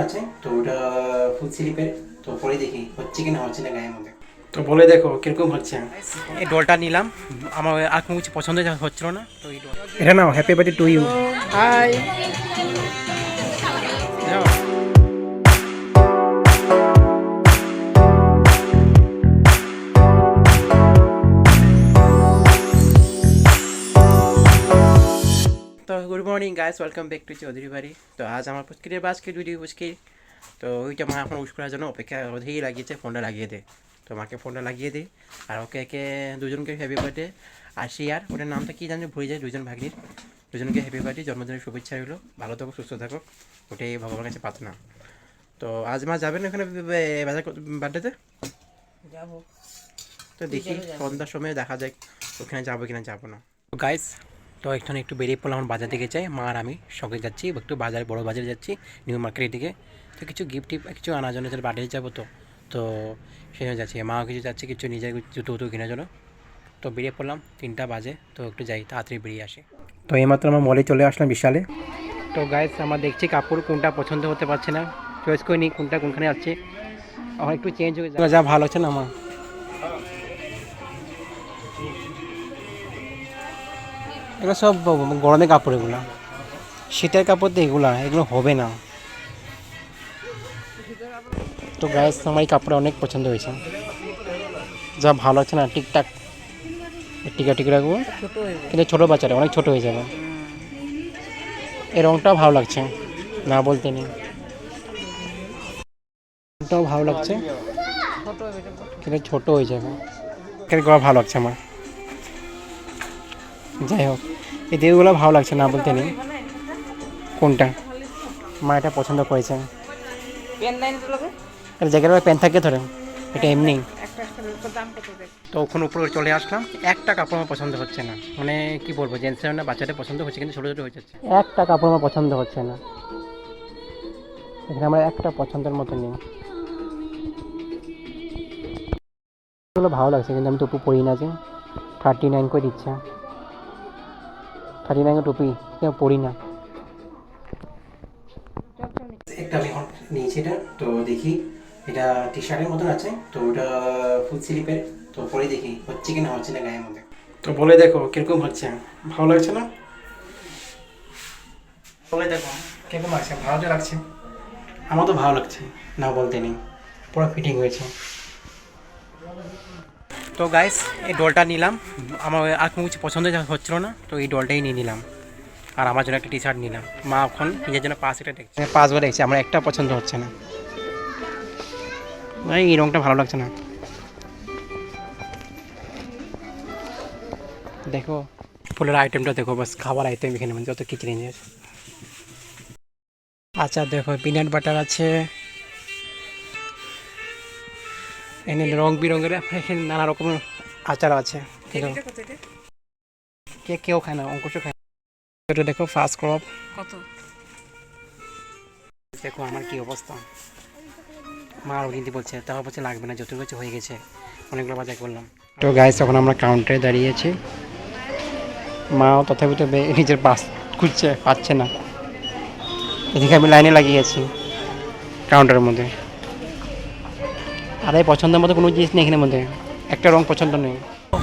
আছে, তো ওটা ফুল স্লিপের। তো পরে দেখি হচ্ছে কি না হচ্ছে না গায়ের মধ্যে। তো বলে দেখো কিরকম হচ্ছে। এই ডলটা নিলাম, আমার আর কোনো কিছু পছন্দ হচ্ছিল না, তো এই ডল এটা নাও। Happy birthday to you. Hi. যাও। তো good morning guys, welcome back to Chowdhury বাড়ি। তো আজ আমার পুচকির বাসকে ভিডিও পুচকি। তো ওইটা মা এখন উস করার জন্য অপেক্ষা ওদেরই লাগিয়েছে, ফোনটা লাগিয়ে দে। তো মাকে ফোনটা লাগিয়ে দিই, আর ওকে একে দুজনকে হ্যাপি বার্থডে। আর আর ওটার নামটা কী জানি ভুলে যায়, দুজন ভাগ্নির। দুজনকে হ্যাপি বার্থডে, জন্মদিনের শুভেচ্ছা রইলো। ভালো থাকো, সুস্থ থাকো, ওটাই ভগবানের কাছে প্রার্থনা। তো আজ মা যাবেন ওখানে বাজার বার্থডেতে? যাবো। তো দেখি সন্ধ্যার সময় দেখা যায় ওখানে যাবো কিনা, যাবো না। তো গাইস, তো এখানে একটু বেরিয়ে পড়লাম, আমার বাজার দিকে যাই। মা আর আমি সঙ্গে যাচ্ছি, একটু বাজার, বড় বাজারে যাচ্ছি, নিউ মার্কেটের দিকে। তো কিছু গিফট টিফট কিছু আনার জন্য বাড়িতে যাবো। তো সেখানে যাচ্ছি, মাও কিছু যাচ্ছে, কিছু নিজের জুতো উতো কেনার জন্য। তো বেরিয়ে পড়লাম, 3টা বাজে। তো একটু যাই, তাড়াতাড়ি বেরিয়ে আসি। তো এইমাত্র আমার মলে চলে আসলাম, বিশালে। তো গাইস, আমার দেখছি কাপড় কোনটা পছন্দ হতে পারছে না, চয়েস করে নিই কোনটা কোনখানে আছে। আমার একটু চেঞ্জ হয়ে যায়, যা ভালো হচ্ছে না আমার। এগুলো সব গরমের কাপড়, এগুলো শীতের কাপড় তো, এগুলো হবে না। তো গাইস, আমার এই কাপড় অনেক পছন্দ হয়েছে, যা ভালো আছে না, ঠিকঠাক টিকা টিকা রাখবো, কিন্তু ছোটো বাচ্চারা অনেক ছোটো হয়ে যাবে। এই রঙটাও ভালো লাগছে, না বলতে নেই, রঙটাও ভালো লাগছে, কিন্তু ছোটো হয়ে যাবে। গলা ভালো লাগছে আমার, যাই হোক, এই দেহগুলো ভালো লাগছে, না বলতে নেই। কোনটা মা এটা পছন্দ করেছে, জায়গায় প্যান্ট থাকে ধরে, এটা এমনি। তো ওখানে উপরে চলে আসলাম, একটা কাপড় আমার পছন্দ হচ্ছে না, মানে কি বলবো, জেন্টসের না বাচ্চাদের পছন্দ হচ্ছে, কিন্তু ছোটো ছোটো হয়ে যাচ্ছে। একটা কাপড় আমার পছন্দ হচ্ছে না, এখানে আমার একটা পছন্দের মতো নেই। এগুলো ভালো লাগছে, কিন্তু আমি টুপি পরি না, যে 39 করে দিচ্ছে, 39 টুপি কেউ পরি না। একটা আমি নিয়েছি এটা, তো দেখি এটা টি শার্টের মতন আছে, তো ওটা ফুল স্লিপের। তো পরে দেখি হচ্ছে কি না হচ্ছে না গায়ের মধ্যে। তো বলে দেখো কিরকম হচ্ছে, ভালো লাগছে না? বলে দেখো কিরকম লাগছে, ভালো তো লাগছে, আমার তো ভালো লাগছে, না বলতে নেই, পুরো ফিটিং হয়েছে। তো গাইস, এই ডলটা নিলাম, আমার আর কোনো কিছু পছন্দ হচ্ছিল না, তো এই ডলটাই নিয়ে নিলাম। আর আমার জন্য একটা টি শার্ট নিলাম। মা এখন নিজের জন্য এটা দেখছে, 5বার দেখছে, আমার একটা পছন্দ হচ্ছে না, এই রঙটা ভালো লাগছে না। দেখো ফুলের আইটেমটা দেখো, বাস খাবার আইটেম এখানে, মানে যত কিচেন আছে। আচ্ছা দেখো, পিনাট বাটার আছে, এখানে রং বিরঙের, এখানে নানা রকমের আচার আছে। কেউ খায় না, অঙ্কুশও খায় না। এটা দেখো ফার্স্ট ক্রপ কত, দেখো আমার কি অবস্থা। মা আরও কিনতে বলছে, তাও বলছে লাগবে না, যত কিছু হয়ে গেছে, অনেকগুলো বাজার করলাম। তো গাইস, তখন আমরা কাউন্টারে দাঁড়িয়েছি, মাও তথাপি তো নিজের পাস খুঁজছে, পাচ্ছে না। এদিকে আমি লাইনে লাগিয়েছি কাউন্টারের মধ্যে, আর এই পছন্দের মতো কোনো জিনিস নেই এখানের মধ্যে, একটা রং পছন্দ নেই।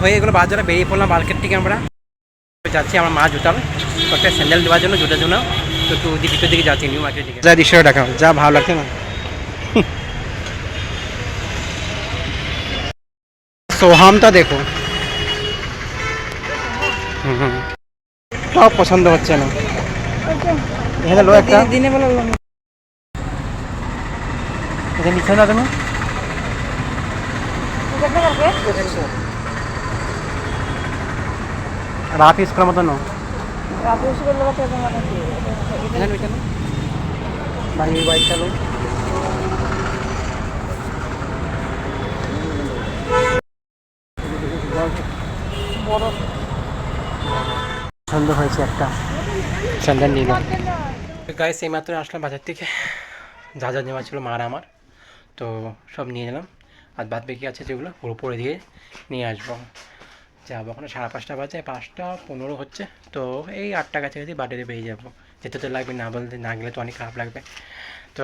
হয়ে এগুলো বাজারে বেরিয়ে পড়লাম মার্কেট থেকে। আমরা যাচ্ছি আমার মা জুতার একটা স্যান্ডেল দেওয়ার জন্য, জুতার জন্য। তো একটু ভিতর দিকে যাচ্ছি, নিউ মার্কেট দিকে। যা দৃশ্যটা দেখাও, যা ভালো লাগছে না। সোহামটা দেখো, সব পছন্দ হচ্ছে না। এখানে লো একটা দিনে বেলা এখানে নিচ্ছ না তুমি, রাফ ইউজ করার মতো না, বাড়ির বাইক চালু। পছন্দ হয়েছে একটা স্যান্ডেল নিল। গাইস, এই মাত্র আসলাম বাজার থেকে, যা যা নেওয়া ছিল মার আমার, তো সব নিয়ে নিলাম। আর বাদ বাকি আছে যেগুলো পুরো পরে দিয়ে নিয়ে আসবো। যাবো ওখানে 5:30 বাজে, 5:15 হচ্ছে। তো এই 8টা কাছাকাছি বাড়িতে পেয়ে যাবো। যেতে তো লাগবে, না বলতে না গেলে তো অনেক খারাপ লাগবে। তো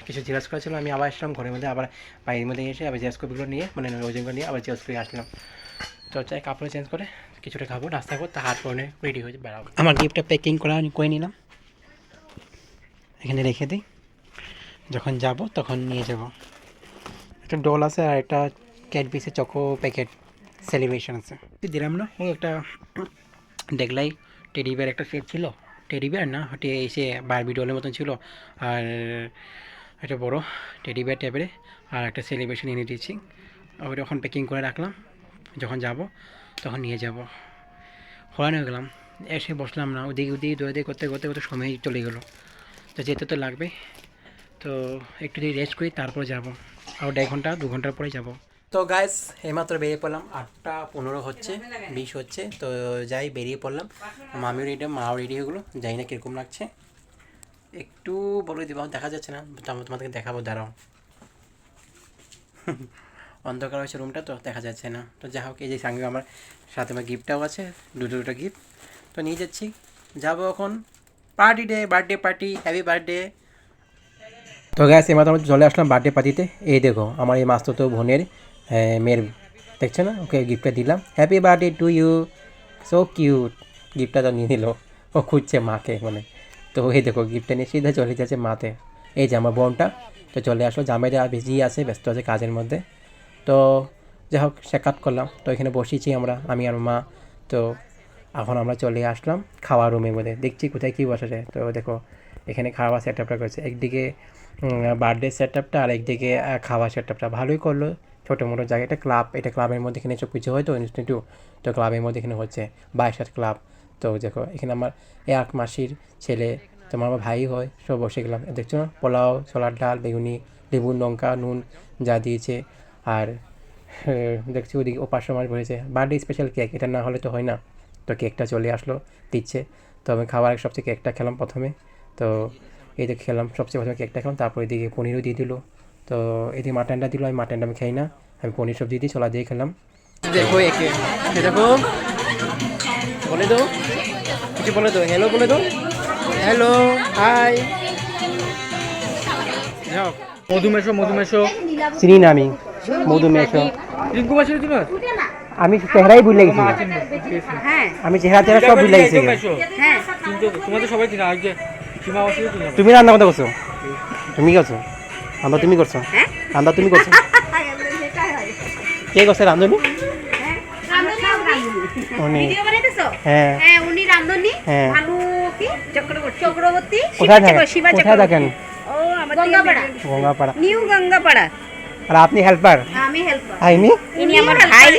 কিছু জিজ্ঞাসা করেছিল, আমি আবার আসলাম ঘরের মধ্যে, আবার বাইরের মধ্যে এসে আবার জিজ্ঞাসা কপিগুলো নিয়ে মানে ওজনগুলো নিয়ে আবার জিজ্ঞাসা করে আসলাম। তো চাই কাপড় চেঞ্জ করে কিছুটা খাবো, নাস্তা করবো, তারপরে রেডি হয়ে বেড়াবো। আমার গিফটটা প্যাকিং করে নিলাম, এখানে রেখে দিই, যখন যাব তখন নিয়ে যাব। একটা ডল আছে আর একটা ক্যাডবেরিজের চকো প্যাকেট সেলিব্রেশন আছে, দিলাম না। ও একটা দেখলাই টেডি বিয়ার একটা সেট ছিল, টেডি বিয়ার না হটে এসে বারবি ডলের মতন ছিল, আর একটা বড় টেডি বিয়ার টাইপের, আর একটা সেলিব্রেশন এনে দিয়েছি। ওটা এখন প্যাকিং করে রাখলাম, যখন যাব তখন নিয়ে যাব। হরান হয়ে গেলাম, এসে বসলাম না, ওদিকে দৌড়াদৌড়ি করতে করতে করতে সময় চলে গেলো। তো যেতে তো লাগবে, তো একটু যদি রেস্ট করি তারপর যাব, আর 1.5 2 ঘন্টার পরে যাব। তো গাইস এইমাত্র বেরিয়ে পড়লাম, 8:15 হচ্ছে 20 হচ্ছে, তো যাই বেরিয়ে পড়লাম। মামিও রেডি, মাও রেডি হয়ে গেলো, যাই না কীরকম লাগছে একটু বলে দিব, দেখা যাচ্ছে না তো আমি তোমাদেরকে দেখাবো, দাঁড়াও। অন্ধকার হয়েছে রুমটা তো দেখা যাচ্ছে না। তো যা হোক, এই যে সঙ্গে আমার সাথে আমার গিফটটাও আছে, দুটো গিফট তো নিয়ে যাচ্ছি, যাবো এখন party day, birthday party, happy birthday. তো গ্যাস এবার আমরা চলে আসলাম বার্থডে পার্টিতে। এই দেখো আমার এই মাস্তুতো বোনের মেয়ের, দেখছো না, ওকে গিফটটা দিলাম, happy birthday to you, so cute. গিফটটা তো নিয়ে নিল, ও খুঁজছে মাকে মানে। তো এই দেখো গিফটটা নিয়ে সিধা চলে যাচ্ছে মাতে। এই যে আমার বোনটা তো চলে আসলো, জামাইটা বেশি আছে, ব্যস্ত আছে কাজের মধ্যে। তো যাই হোক সাক্ষাৎ করলাম, তো এখানে বসেছি আমি আর মা। তো এখন আমরা চলে আসলাম খাওয়ার রুমের মধ্যে, দেখছি কোথায় কী বসা যায়। তো দেখো এখানে খাওয়া সেট আপটা করেছে, একদিকে বার্থডে সেট আপটা আর একদিকে খাওয়া সেট আপটা ভালোই করলো। ছোটো মোটো জায়গা, এটা ক্লাব, এটা ক্লাবের মধ্যে এখানে সব কিছু হয় তো ইনস্টিটিউট, তো ক্লাবের মধ্যে এখানে হচ্ছে 22 ক্লাব। তো দেখো এখানে আমার এক মাসির ছেলে, তোমার আমার ভাই হয়, সব বসে গেলাম। দেখছো না, পোলাও, ছোলার ডাল, বেগুনি, লেবু, লঙ্কা, নুন যা দিয়েছে। আর দেখছি ওদিকে ও 500 মাস বলেছে বার্থডে স্পেশাল কেক, এটা না হলে তো হয় না। তো কেকটা চলে আসলো, দিচ্ছে। তো আমি খাওয়ার সবচেয়ে কেকটা খেলাম প্রথমে। তো এই দিকে খেলাম সবচেয়ে প্রথমে কেকটা খেলাম, তারপর এদিকে পনিরও দিয়ে দিল। তো এদিকে মাটনটা দিল, আমি মাটনটা আমি খাই না, আমি পনির সবজি দিয়ে ছোলা দিয়ে খেলাম। দেখো একে, দেখো বলে দো, কিছু বলে দো, হ্যালো বলে দো, হ্যালো হাই। যাও মধুমেশো চিনি না আমি, মধুমেশ। রিঙ্কু মাসি ছিল আমি চেহারাই ভুলে গেছি, হ্যাঁ আমি চেহারা সব ভুলে গেছি। হ্যাঁ কিন্তু তোমাদের সবাই চিনা, আজকে সীমা মাসি ছিল। তুমি রান্না করতে করছো, তুমি করছো রান্না, তুমি করছো রান্না, তুমি করছো, কে করছে রান্ধনি? উনি, ভিডিও বানাইতেছো? হ্যাঁ হ্যাঁ উনি রান্ধনি, হ্যাঁ। ভানু কি চক্রবর্তী। কোথায় থাকেন? শিবা কোথায় চক্রবর্তী। থাকেন? ও আমার গঙ্গাপাড়া, গঙ্গাপাড়া। নিউ গঙ্গাপাড়া। আর আপনি হেল্পার? আমি হেল্পার। আইনি ইনি আমার ভাই,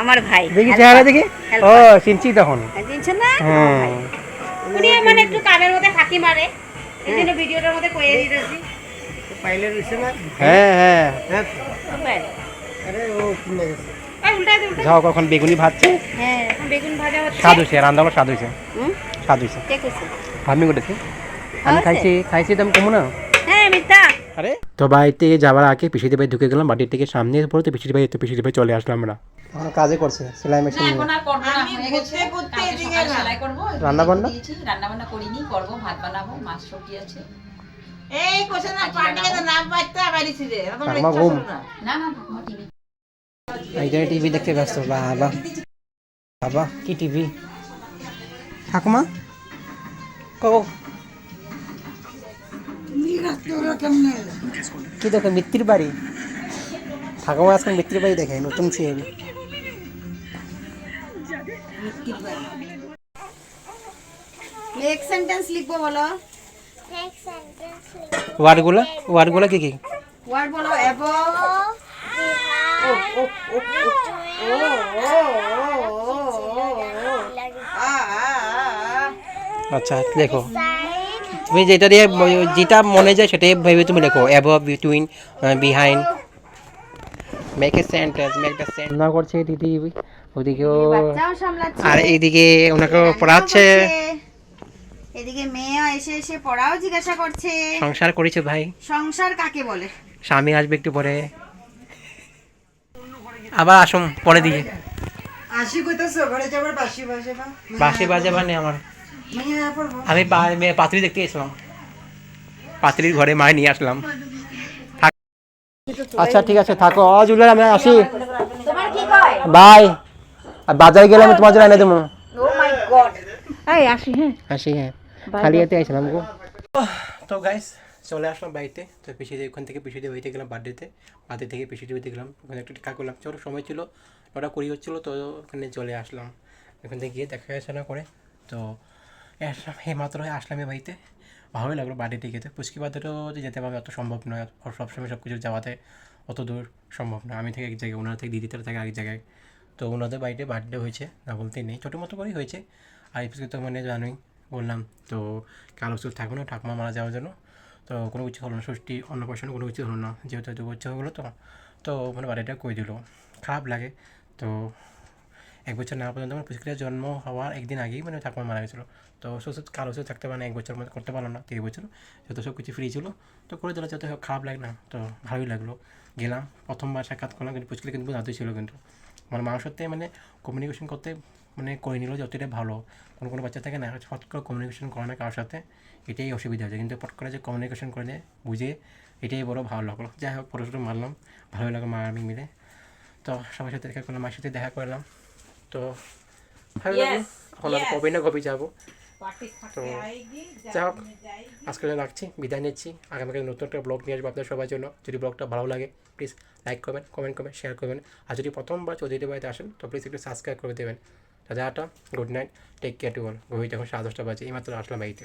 আমার ভাই। দেখি চেহারা দেখি, ও চিনছি তখন। দিনছেন না? হ্যাঁ উনি মানে একটু কামের মধ্যে ফাঁকি মারে, এই জন্য ভিডিওটার মধ্যে কইয়ে দিতেছি। হ্যাঁ হ্যাঁ, আরে ও কিনে গেছে। এই উল্টাই দে, উল্টাই দে। যাও কখন বেগুনি ভাজছে, হ্যাঁ এখন বেগুন ভাজা হচ্ছে। স্বাদ হয়েছে, রান্না আমার স্বাদ হয়েছে, হুম স্বাদ হয়েছে। কে কইছে? আমি করেছি, আমি খাইছি তো আমি কমু না। হ্যাঁ মিথ্যা। আরে তো বাড়িতে যাওয়ার আগে পিসিতে ভাই ঢুকে গেলাম, বাড়ির থেকে সামনে পড়ে তো পিসিতে ভাই চলে আসলাম আমরা। কাজে করছে সেলাই মেশিন নিয়ে, এখন আর করবো না, হয়ে গেছে। কালকে সকালে সেলাই করবো, রান্না বান্না? রান্না বান্না করিনি, করবো, ভাত বানাবো, মাছ সবজি আছে। এই কোশ্চেন না পার্টিকে তো নাম পাইতে পারিছি রে তোমার আমার ইচ্ছা ঘুম। ছিল না না না আমার টিভি এইখানে টিভি দেখতে ব্যস্ত। বাবা বাবা কি টিভি, ঠাকুমা কো কি দেখো, মিত্তির বাড়ি। ঠাকুমা আজকে মিত্তির বাড়ি দেখে, নতুন সিরিয়াল। এক সেন্টেন্স লিখবো বলো। ওয়ার্ডগুলো কি কি? ওয়ার্ড বলো। এবো আচ্ছা লেখো, তুমি যেটা দিয়ে যেটা মনে যায় সেটাই ভেবে তুমি লেখো। Above, between, behind, make a sentence, make the sentence. না করছে দিদি ওদিকেও, বাচ্চাও সামলাচ্ছে, আর এইদিকে ওনাকে পড়াচ্ছে। এদিকে মেয়ে এসে এসে পড়াও জিজ্ঞাসা করছে। সংসার করেছে ভাই, সংসার কাকে বলে? স্বামী আসবে একটু পরে, আবার আসুন পরে দিকে। আসি কইতাছো ঘরে যাবার বাসি বাসে না বাসি বাজে মানে আমার, মেয়ে পড়বো আমি পাত্রী দেখতে গেছিলাম, পাত্রীর ঘরে মায় নিয়ে আসলাম। আচ্ছা ঠিক আছে থাকো জুলিয়ান আমি আসি তোমার কি কয় বাই আর বাজারে গেলে আমি তোমার জন্য এনে দেবো ও মাই গড এই আসি হ্যাঁ আসি হ্যাঁ খালি হাতে আইছিলাম গো তো গাইস চলে আসলাম বাড়িতে তো পিছিয়ে ওখান থেকে পিছিয়ে বাড়িতে গেলাম বার্থডে থেকে পিছিয়ে বাড়িতে গেলাম ওখানে একটু টিকা করলাম চলো সময় ছিল 9:20 হচ্ছিলো তো ওখানে চলে আসলাম ওখান থেকে গিয়ে দেখা শোনা করে তো আসলাম এই মাত্র আসলাম এই বাড়িতে ভালোই লাগলো বার্থডে থেকে তো পুচকি বার্থডেও যেতে পারবে অত সম্ভব নয় সবসময় সব কিছু যাওয়াতে অত দূর সম্ভব না আমি থেকে এক জায়গায় ওনারা থেকে দিদিটার থেকে আরেক জায়গায় তো ওনাদের বাড়িতে বার্থডে হয়েছে না বলতেই নেই ছোটো মতো করেই হয়েছে আর এই তো মানে জানোই বললাম তো কালো চুল থাকবো না ঠাকুমা মারা যাওয়ার জন্য তো কোনো কিছু হলো না ষষ্ঠী অন্নপ্রাশন কোনো কিছু হলো না যেহেতু 2 বছর হলো তো মানে বাড়িটা করে দিল খারাপ লাগে তো 1 বছর না পর্যন্ত আমার পুচকিটার জন্ম হওয়ার একদিন আগেই মানে ঠাকুমা মারা গেছিলো তো সুস্থ কালো চুল থাকতে পারে না 1 বছর মধ্যে করতে পারলো না 3 বছর যেহেতু সব কিছু ফ্রি ছিল তো করে দিল যাতে খারাপ লাগে না তো ভালোই লাগলো গেলাম প্রথমবার সাক্ষাৎ করলাম কিন্তু পুচকিটা কিন্তু জাদুই ছিল কিন্তু আমার মার সাথে মানে কমিউনিকেশন করতে মানে করে নিল যতটা ভালো কোনো বাচ্চা থাকে না ফট করে কমিউনিকেশন করে না কারোর সাথে এটাই অসুবিধা হচ্ছে কিন্তু ফট করে যে কমিউনিকেশন করে দেয় বুঝে এটাই বড় ভালো লাগলো যাই হোক ফটো মারলাম ভালোই লাগলো মা আমি মিলে তো সবার সাথে দেখা করলাম মার সাথে দেখা করলাম তো ভালো লাগলো এখন আমি কবে না কবে যাবো তো যাই হোক আজকে রাখছি বিদায় নিচ্ছি আগামীকাল নতুন একটা ব্লগ নিয়ে আসবো আপনাদের সবার জন্য যদি ব্লগটা ভালো লাগে প্লিজ লাইক করবেন কমেন্ট করবেন শেয়ার করবেন আর যদি প্রথমবার চৌধুরী বাড়িতে আসেন তো প্লিজ একটু সাবস্ক্রাইব করে দেবেন দাদাটা good night take care to all ঘড়িতে এখন 10:30 বাজে এইমাত্র আসলাম বাড়িতে